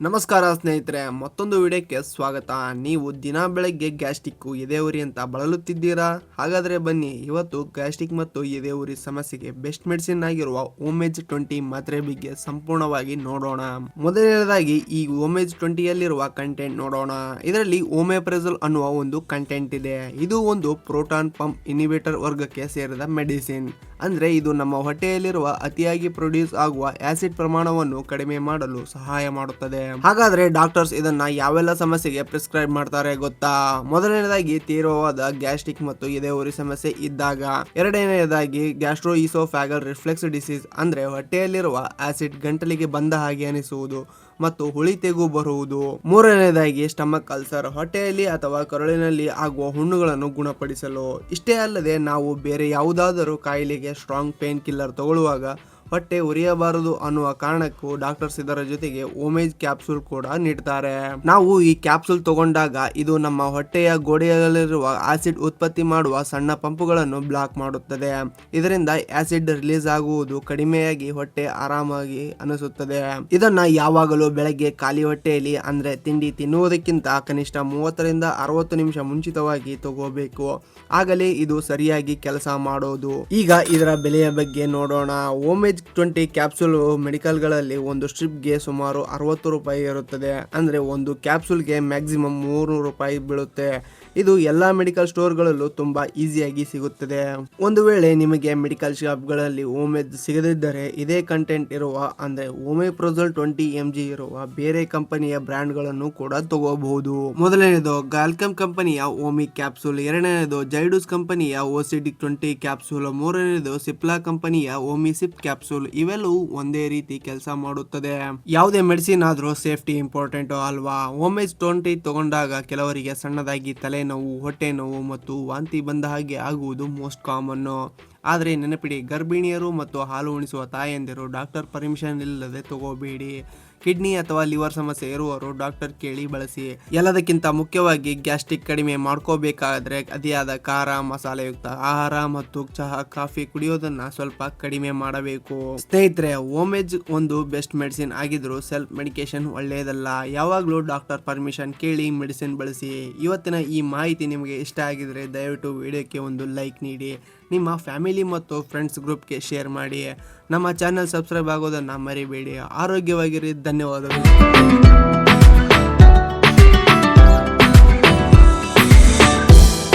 ನಮಸ್ಕಾರ ಸ್ನೇಹಿತರೆ, ಮತ್ತೊಂದು ವಿಡಿಯೋಕ್ಕೆ ಸ್ವಾಗತ. ನೀವು ದಿನ ಬೆಳಗ್ಗೆ ಗ್ಯಾಸ್ಟ್ರಿಕ್ ಎದೆ ಉರಿ ಅಂತ ಬಳಲುತ್ತಿದ್ದೀರಾ? ಹಾಗಾದ್ರೆ ಬನ್ನಿ, ಇವತ್ತು ಗ್ಯಾಸ್ಟ್ರಿಕ್ ಮತ್ತು ಎದೆ ಉರಿ ಸಮಸ್ಯೆಗೆ ಬೆಸ್ಟ್ ಮೆಡಿಸಿನ್ ಆಗಿರುವ ಓಮೇಜ್ 20 ಮಾತ್ರೆ ಬಗ್ಗೆ ಸಂಪೂರ್ಣವಾಗಿ ನೋಡೋಣ. ಮೊದಲನೇದಾಗಿ ಈ ಓಮೇಜ್ 20ಯಲ್ಲಿರುವ ಕಂಟೆಂಟ್ ನೋಡೋಣ. ಇದರಲ್ಲಿ ಓಮೆಪ್ರಜೋಲ್ ಅನ್ನುವ ಒಂದು ಕಂಟೆಂಟ್ ಇದೆ. ಇದು ಒಂದು ಪ್ರೋಟಾನ್ ಪಂಪ್ ಇನ್ಹಿಬಿಟರ್ ವರ್ಗಕ್ಕೆ ಸೇರಿದ ಮೆಡಿಸಿನ್. ಅಂದ್ರೆ ಇದು ನಮ್ಮ ಹೊಟ್ಟೆಯಲ್ಲಿರುವ ಅತಿಯಾಗಿ ಪ್ರೊಡ್ಯೂಸ್ ಆಗುವ ಆಸಿಡ್ ಪ್ರಮಾಣವನ್ನು ಕಡಿಮೆ ಮಾಡಲು ಸಹಾಯ ಮಾಡುತ್ತದೆ. ಹಾಗಾದ್ರೆ ಡಾಕ್ಟರ್ಸ್ ಇದನ್ನ ಯಾವೆಲ್ಲ ಸಮಸ್ಯೆಗೆ ಪ್ರಿಸ್ಕ್ರೈಬ್ ಮಾಡ್ತಾರೆ ಗೊತ್ತಾ? ಮೊದಲನೇದಾಗಿ ತೀವ್ರವಾದ ಗ್ಯಾಸ್ಟ್ರಿಕ್ ಮತ್ತು ಎದೆ ಉರಿ ಸಮಸ್ಯೆ ಇದ್ದಾಗ, ಎರಡನೇದಾಗಿ ಗ್ಯಾಸ್ಟ್ರೋ ಈಸೋಫ್ಯಾಗಲ್ ರಿಫ್ಲೆಕ್ಸ್ ಡಿಸೀಸ್ ಅಂದ್ರೆ ಹೊಟ್ಟೆಯಲ್ಲಿರುವ ಆಸಿಡ್ ಗಂಟಲಿಗೆ ಬಂದ ಹಾಗೆ ಅನಿಸುವುದು ಮತ್ತು ಹುಳಿ ತೆಗು ಬರುವುದು. ಮೂರನೇದಾಗಿ ಸ್ಟಮಕ್ ಅಲ್ಸರ್, ಹೊಟ್ಟೆಯಲ್ಲಿ ಅಥವಾ ಕರುಳಿನಲ್ಲಿ ಆಗುವ ಹುಣ್ಣುಗಳನ್ನು ಗುಣಪಡಿಸಲು. ಇಷ್ಟೇ ಅಲ್ಲದೆ ನಾವು ಬೇರೆ ಯಾವುದಾದರೂ ಕಾಯಿಲೆಗೆ ಸ್ಟ್ರಾಂಗ್ ಪೇನ್ ಕಿಲ್ಲರ್ ತಗೊಳ್ಳುವಾಗ ಹೊಟ್ಟೆ ಉರಿಯಬಾರದು ಅನ್ನುವ ಕಾರಣಕ್ಕೂ ಡಾಕ್ಟರ್ಸ್ ಇದರ ಜೊತೆಗೆ ಓಮೇಜ್ ಕ್ಯಾಪ್ಸೂಲ್ ಕೂಡ ನೀಡ್ತಾರೆ. ನಾವು ಈ ಕ್ಯಾಪ್ಸೂಲ್ ತಗೊಂಡಾಗ ಇದು ನಮ್ಮ ಹೊಟ್ಟೆಯ ಗೋಡೆಯಲ್ಲಿರುವ ಆಸಿಡ್ ಉತ್ಪತ್ತಿ ಮಾಡುವ ಸಣ್ಣ ಪಂಪುಗಳನ್ನು ಬ್ಲಾಕ್ ಮಾಡುತ್ತದೆ. ಇದರಿಂದ ಆಸಿಡ್ ರಿಲೀಸ್ ಆಗುವುದು ಕಡಿಮೆಯಾಗಿ ಹೊಟ್ಟೆ ಆರಾಮಾಗಿ ಅನಿಸುತ್ತದೆ. ಇದನ್ನ ಯಾವಾಗಲೂ ಬೆಳಗ್ಗೆ ಖಾಲಿ ಹೊಟ್ಟೆಯಲ್ಲಿ ಅಂದ್ರೆ ತಿಂಡಿ ತಿನ್ನುವುದಕ್ಕಿಂತ ಕನಿಷ್ಠ 30 ರಿಂದ 60 ನಿಮಿಷ ಮುಂಚಿತವಾಗಿ ತಗೋಬೇಕು. ಆಗಲೇ ಇದು ಸರಿಯಾಗಿ ಕೆಲಸ ಮಾಡೋದು. ಈಗ ಇದರ ಬೆಲೆಯ ಬಗ್ಗೆ ನೋಡೋಣ. ಓಮೇಜ್ 20 ಕ್ಯಾಪ್ಸೂಲ್ ಮೆಡಿಕಲ್ಗಳಲ್ಲಿ ಒಂದು ಸ್ಟ್ರಿಪ್ಗೆ ಸುಮಾರು 60 ರೂಪಾಯಿ ಇರುತ್ತದೆ. ಅಂದ್ರೆ ಒಂದು ಕ್ಯಾಪ್ಸೂಲ್ಗೆ ಮ್ಯಾಕ್ಸಿಮಮ್ 300 ರೂಪಾಯಿ ಬೀಳುತ್ತೆ. ಇದು ಎಲ್ಲಾ ಮೆಡಿಕಲ್ ಸ್ಟೋರ್ಗಳಲ್ಲೂ ತುಂಬಾ ಈಸಿಯಾಗಿ ಸಿಗುತ್ತದೆ. ಒಂದು ವೇಳೆ ನಿಮಗೆ ಮೆಡಿಕಲ್ ಶಾಪ್ಗಳಲ್ಲಿ ಓಮೇಜ್ ಸಿಗದಿದ್ದರೆ ಇದೇ ಕಂಟೆಂಟ್ ಇರುವ ಅಂದ್ರೆ ಓಮೆಪ್ರಜೋಲ್ 20 mg ಇರುವ ಬೇರೆ ಕಂಪನಿಯ ಬ್ರ್ಯಾಂಡ್ಗಳನ್ನು ಕೂಡ ತಗೋಬಹುದು. ಮೊದಲನೇದು ಗಾಲ್ಕಮ್ ಕಂಪನಿಯ ಓಮಿ ಕ್ಯಾಪ್ಸೂಲ್, ಎರಡನೇದು ಜೈಡಸ್ ಕಂಪನಿಯ ಓಸಿಡಿಕ್ 20 ಕ್ಯಾಪ್ಸೂಲ್, ಮೂರನೇದು ಸಿಪ್ಲಾ ಕಂಪನಿಯ ಓಮಿ ಸಿಪ್ ಕ್ಯಾಪ್ಸೂಲ್. ಇವೆಲ್ಲವೂ ಒಂದೇ ರೀತಿ ಕೆಲಸ ಮಾಡುತ್ತದೆ. ಯಾವುದೇ ಮೆಡಿಸಿನ್ ಆದ್ರೂ ಸೇಫ್ಟಿ ಇಂಪಾರ್ಟೆಂಟ್ ಅಲ್ವಾ? ಓಮೇಜ್ 20 ತಗೊಂಡಾಗ ಕೆಲವರಿಗೆ ಸಣ್ಣದಾಗಿ ತಲೆನೋವು, ಹೊಟ್ಟೆ ನೋವು ಮತ್ತು ವಾಂತಿ ಬಂದ ಹಾಗೆ ಆಗುವುದು ಮೋಸ್ಟ್ ಕಾಮನ್. ಆದರೆ ನೆನಪಿಡಿ, ಗರ್ಭಿಣಿಯರು ಮತ್ತು ಹಾಲು ಉಣಿಸುವ ತಾಯಂದಿರು ಡಾಕ್ಟರ್ ಪರ್ಮಿಷನ್ ಇಲ್ಲದೆ ತಗೋಬೇಡಿ. ಕಿಡ್ನಿ ಅಥವಾ ಲಿವರ್ ಸಮಸ್ಯೆ ಇರುವವರು ಡಾಕ್ಟರ್ ಕೇಳಿ ಬಳಸಿ. ಎಲ್ಲದಕ್ಕಿಂತ ಮುಖ್ಯವಾಗಿ ಗ್ಯಾಸ್ಟ್ರಿಕ್ ಕಡಿಮೆ ಮಾಡ್ಕೋಬೇಕಾದ್ರೆ ಅತಿಯಾದ ಖಾರ, ಮಸಾಲೆಯುಕ್ತ ಆಹಾರ ಮತ್ತು ಚಹಾ, ಕಾಫಿ ಕುಡಿಯೋದನ್ನ ಸ್ವಲ್ಪ ಕಡಿಮೆ ಮಾಡಬೇಕು. ಸ್ನೇಹಿತರೆ, ಓಮೇಜ್ ಒಂದು ಬೆಸ್ಟ್ ಮೆಡಿಸಿನ್ ಆಗಿದ್ರು ಸೆಲ್ಫ್ ಮೆಡಿಕೇಶನ್ ಒಳ್ಳೆಯದಲ್ಲ. ಯಾವಾಗಲೂ ಡಾಕ್ಟರ್ ಪರ್ಮಿಷನ್ ಕೇಳಿ ಮೆಡಿಸಿನ್ ಬಳಸಿ. ಇವತ್ತಿನ ಈ ಮಾಹಿತಿ ನಿಮಗೆ ಇಷ್ಟ ಆಗಿದ್ರೆ ದಯವಿಟ್ಟು ವಿಡಿಯೋಕ್ಕೆ ಒಂದು ಲೈಕ್ ನೀಡಿ, ನಿಮ್ಮ ಫ್ಯಾಮಿಲಿ ಮತ್ತು ಫ್ರೆಂಡ್ಸ್ ಗ್ರೂಪ್ಗೆ ಶೇರ್ ಮಾಡಿ. ನಮ್ಮ ಚಾನೆಲ್ ಸಬ್ಸ್ಕ್ರೈಬ್ ಆಗೋದನ್ನು ಮರಿಬೇಡಿ. ಆರೋಗ್ಯವಾಗಿರಿ. ಧನ್ಯವಾದಗಳು.